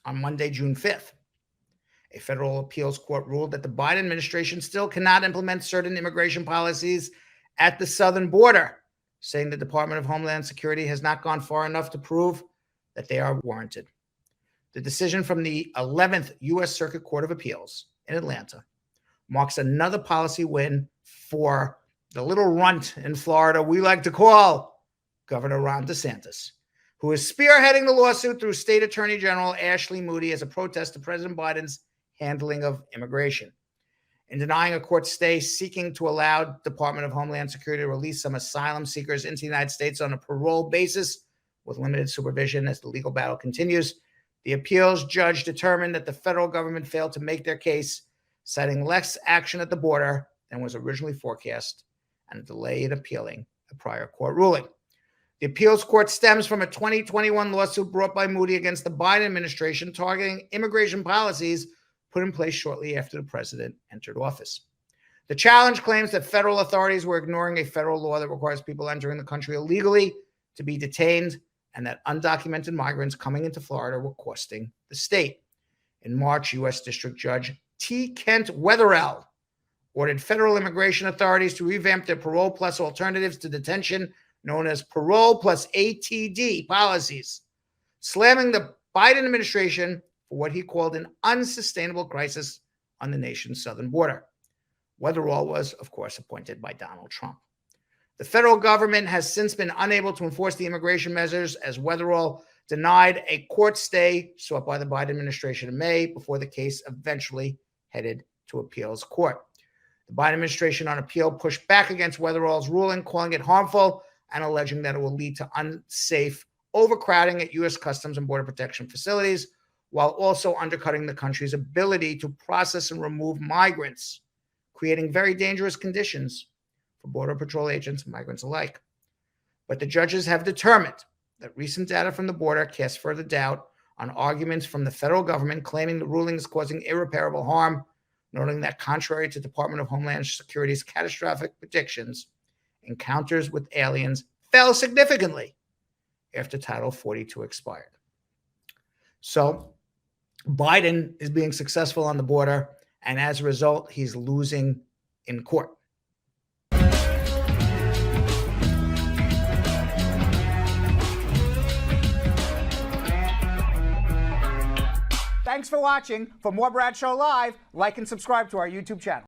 on Monday, June 5th. A federal appeals court ruled that the Biden administration still cannot implement certain immigration policies at the southern border, saying the Department of Homeland Security has not gone far enough to prove that they are warranted. The decision from the 11th U.S. Circuit Court of Appeals in Atlanta marks another policy win for the little runt in Florida we like to call Governor Ron DeSantis, who is spearheading the lawsuit through State Attorney General Ashley Moody as a protest to President Biden's handling of immigration. In denying a court stay seeking to allow Department of Homeland Security to release some asylum seekers into the United States on a parole basis with limited supervision as the legal battle continues, the appeals judge determined that the federal government failed to make their case, citing less action at the border than was originally forecast and a delay in appealing a prior court ruling. The appeals court stems from a 2021 lawsuit brought by Moody against the Biden administration targeting immigration policies put in place shortly after the president entered office. The challenge claims that federal authorities were ignoring a federal law that requires people entering the country illegally to be detained, and that undocumented migrants coming into Florida were costing the state. In March, U.S. District Judge T. Kent Wetherell ordered federal immigration authorities to revamp their parole plus alternatives to detention, known as parole plus ATD policies, slamming the Biden administration for what he called an unsustainable crisis on the nation's southern border. Wetherell was, of course, appointed by Donald Trump. The federal government has since been unable to enforce the immigration measures as Wetherell denied a court stay sought by the Biden administration in May before the case eventually headed to appeals court. The Biden administration on appeal pushed back against Wetherell's ruling, calling it harmful and alleging that it will lead to unsafe overcrowding at U.S. Customs and Border Protection facilities, while also undercutting the country's ability to process and remove migrants, creating very dangerous conditions for Border Patrol agents and migrants alike. But the judges have determined that recent data from the border casts further doubt on arguments from the federal government claiming the ruling is causing irreparable harm, noting that contrary to Department of Homeland Security's catastrophic predictions, encounters with aliens fell significantly after Title 42 expired. So Biden is being successful on the border, and as a result, he's losing in court. Thanks for watching. For more Brad Show Live, like and subscribe to our YouTube channel.